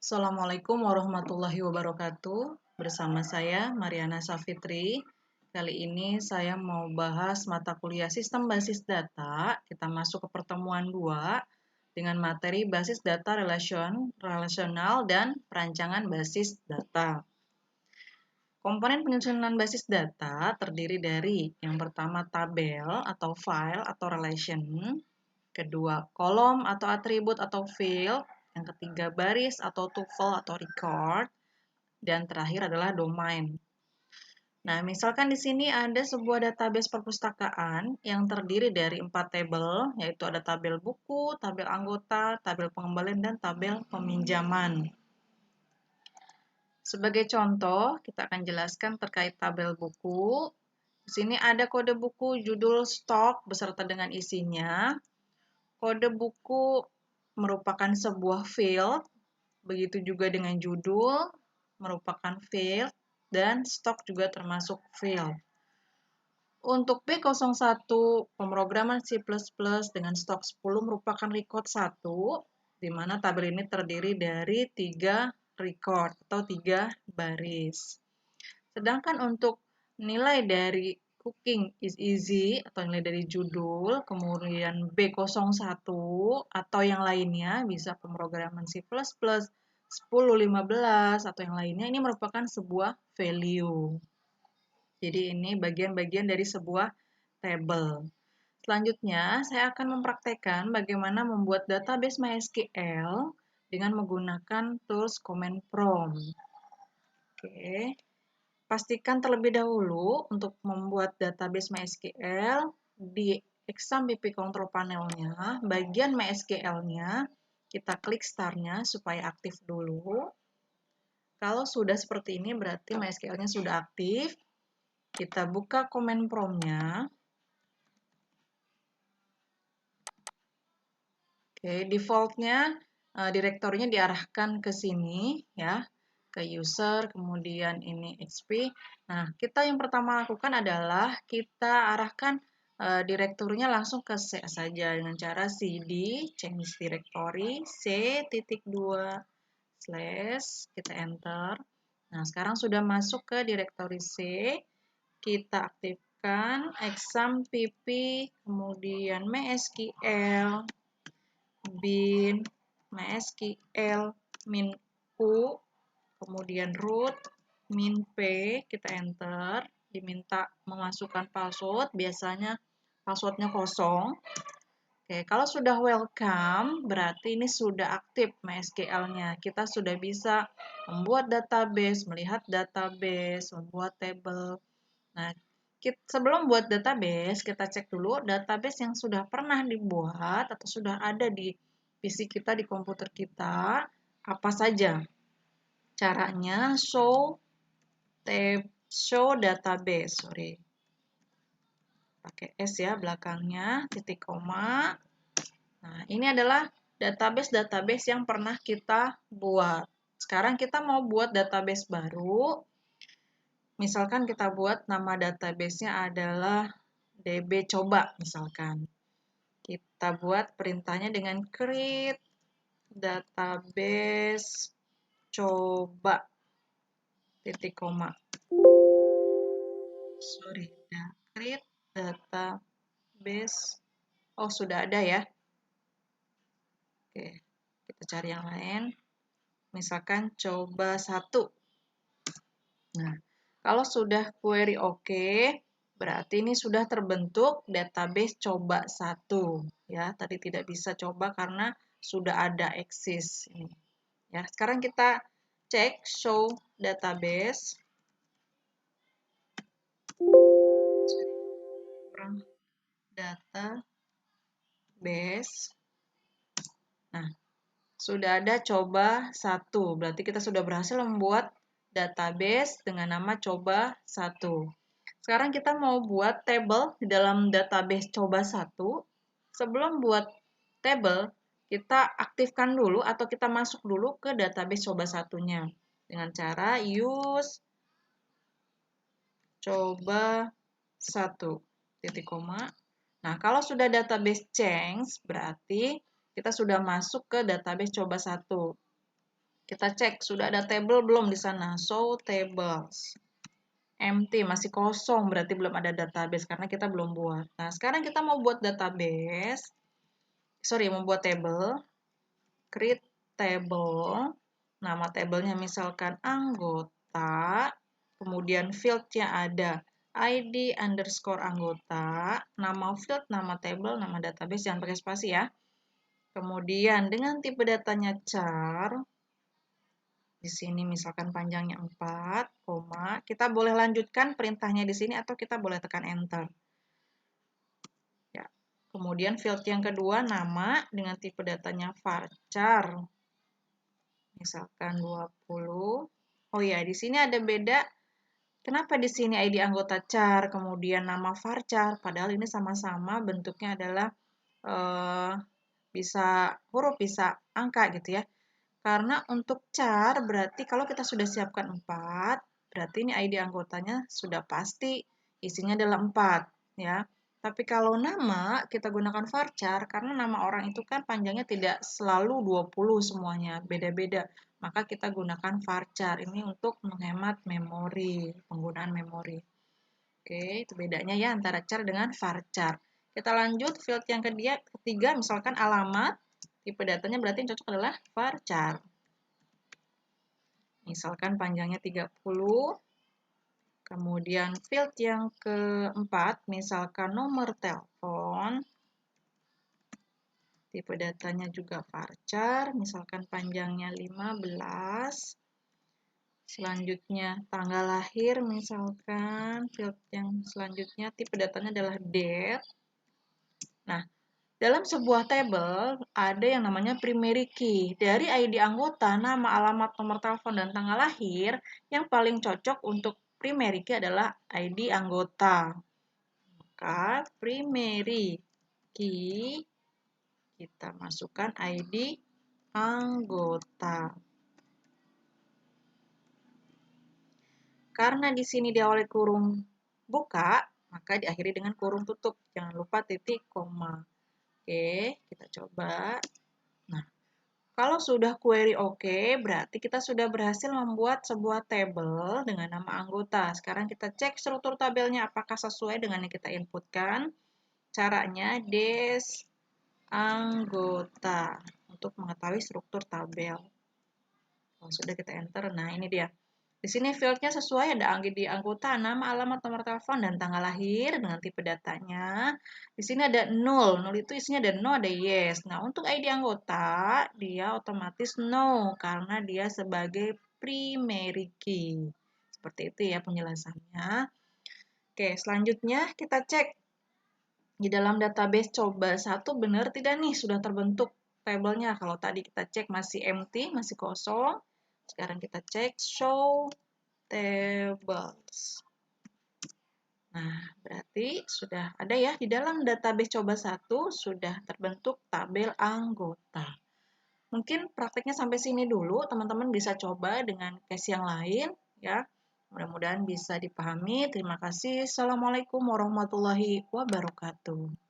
Assalamualaikum warahmatullahi wabarakatuh. Bersama saya Mariana Safitri. Kali ini saya mau bahas mata kuliah Sistem Basis Data. Kita masuk ke pertemuan 2 dengan materi basis data relasional dan perancangan basis data. Komponen penyusunan basis data terdiri dari yang pertama tabel atau file atau relation, kedua kolom atau atribut atau field, yang ketiga baris atau tuple atau record, dan terakhir adalah domain. Nah, misalkan di sini ada sebuah database perpustakaan yang terdiri dari 4 tabel, yaitu ada tabel buku, tabel anggota, tabel pengembalian, dan tabel peminjaman. Sebagai contoh, kita akan jelaskan terkait tabel buku. Di sini ada kode buku, judul, stok, beserta dengan isinya. Kode buku merupakan sebuah field, begitu juga dengan judul merupakan field, dan stok juga termasuk field. Untuk B01, pemrograman C++ dengan stok 10 merupakan record 1, di mana tabel ini terdiri dari 3 record atau 3 baris. Sedangkan untuk nilai dari Cooking is Easy atau nilai dari judul, kemudian B01 atau yang lainnya, bisa pemrograman C++, 10, 15, atau yang lainnya, ini merupakan sebuah value. Jadi ini bagian-bagian dari sebuah table. Selanjutnya, saya akan mempraktekkan bagaimana membuat database MySQL dengan menggunakan tools command prompt. Oke. Pastikan terlebih dahulu untuk membuat database MySQL di XAMPP control panelnya, bagian MySQL-nya, kita klik star-nya supaya aktif dulu. Kalau sudah seperti ini berarti MySQL-nya sudah aktif. Kita buka command prompt-nya. Oke, default-nya direktorinya diarahkan ke sini ya, ke user, kemudian ini XP. Nah, kita yang pertama lakukan adalah kita arahkan direktorinya langsung ke C saja dengan cara cd change directory C.2 / kita enter. Nah, sekarang sudah masuk ke direktori C. Kita aktifkan exampp, kemudian mysql bin mysql min u, kemudian root min p, kita enter. Diminta memasukkan password, biasanya passwordnya kosong. Oke, kalau sudah welcome, berarti ini sudah aktif MySQL-nya. Kita sudah bisa membuat database, melihat database, membuat table. Nah, sebelum buat database, kita cek dulu database yang sudah pernah dibuat atau sudah ada di PC kita, di komputer kita, apa saja. Caranya show database, pakai S ya belakangnya, titik koma. Nah, ini adalah database-database yang pernah kita buat. Sekarang kita mau buat database baru. Misalkan kita buat nama database-nya adalah DB coba misalkan. Kita buat perintahnya dengan create database coba titik koma. Create database. Oh, sudah ada ya. Oke, kita cari yang lain. Misalkan coba 1. Nah, kalau sudah query oke, berarti ini sudah terbentuk database coba 1. Ya, tadi tidak bisa coba karena sudah ada exist ini. Ya, sekarang kita cek show database. Database. Nah, sudah ada coba 1. Berarti kita sudah berhasil membuat database dengan nama coba 1. Sekarang kita mau buat table di dalam database coba 1. Sebelum buat table, kita aktifkan dulu atau kita masuk dulu ke database coba 1-nya dengan cara use coba 1 titik koma. Nah, kalau sudah database change, berarti kita sudah masuk ke database coba 1. Kita cek, sudah ada table belum di sana? Show tables. Empty, masih kosong, berarti belum ada database karena kita belum buat. Nah, sekarang kita mau buat database. Mau buat table. Create table. Nama tabelnya misalkan anggota. Kemudian fieldnya ada ID underscore anggota. Nama field, nama table, nama database. Jangan pakai spasi ya. Kemudian dengan tipe datanya char. Di sini misalkan panjangnya 4, kita boleh lanjutkan perintahnya di sini atau kita boleh tekan enter. Ya. Kemudian field yang kedua nama dengan tipe datanya varchar. Misalkan 20. Oh ya, di sini ada beda. Kenapa di sini ID anggota char, kemudian nama varchar, padahal ini sama-sama bentuknya adalah bisa huruf, bisa angka gitu ya. Karena untuk char berarti kalau kita sudah siapkan 4, berarti ini ID anggotanya sudah pasti isinya adalah 4 ya. Tapi kalau nama kita gunakan varchar karena nama orang itu kan panjangnya tidak selalu 20 semuanya, beda-beda. Maka kita gunakan varchar ini untuk menghemat memori, penggunaan memori. Oke, itu bedanya ya antara char dengan varchar. Kita lanjut field yang ketiga misalkan alamat. Tipe datanya berarti yang cocok adalah varchar. Misalkan panjangnya 30. Kemudian field yang keempat, misalkan nomor telepon. Tipe datanya juga varchar, misalkan panjangnya 15. Selanjutnya tanggal lahir, misalkan field yang selanjutnya tipe datanya adalah date. Nah, dalam sebuah table, ada yang namanya primary key. Dari ID anggota, nama, alamat, nomor telepon, dan tanggal lahir, yang paling cocok untuk primary key adalah ID anggota. Maka primary key, kita masukkan ID anggota. Karena di sini diawali kurung buka, maka diakhiri dengan kurung tutup. Jangan lupa titik koma. Oke, kita coba. Nah, kalau sudah query oke, berarti kita sudah berhasil membuat sebuah table dengan nama anggota. Sekarang kita cek struktur tabelnya apakah sesuai dengan yang kita inputkan. Caranya des anggota untuk mengetahui struktur tabel. Kalau sudah kita enter, nah ini dia. Di sini fieldnya sesuai, ada ID anggota, nama, alamat, nomor telepon, dan tanggal lahir dengan tipe datanya. Di sini ada 0, 0 itu isinya ada no, ada yes. Nah, untuk ID anggota, dia otomatis no, karena dia sebagai primary key. Seperti itu ya penjelasannya. Oke, selanjutnya kita cek. Di dalam database coba satu benar tidak nih, sudah terbentuk tabelnya. Kalau tadi kita cek masih empty, masih kosong. Sekarang kita cek show tables. Nah, berarti sudah ada ya di dalam database coba satu sudah terbentuk tabel anggota. Mungkin prakteknya sampai sini dulu, teman-teman bisa coba dengan case yang lain ya. Mudah-mudahan bisa dipahami. Terima kasih. Assalamualaikum warahmatullahi wabarakatuh.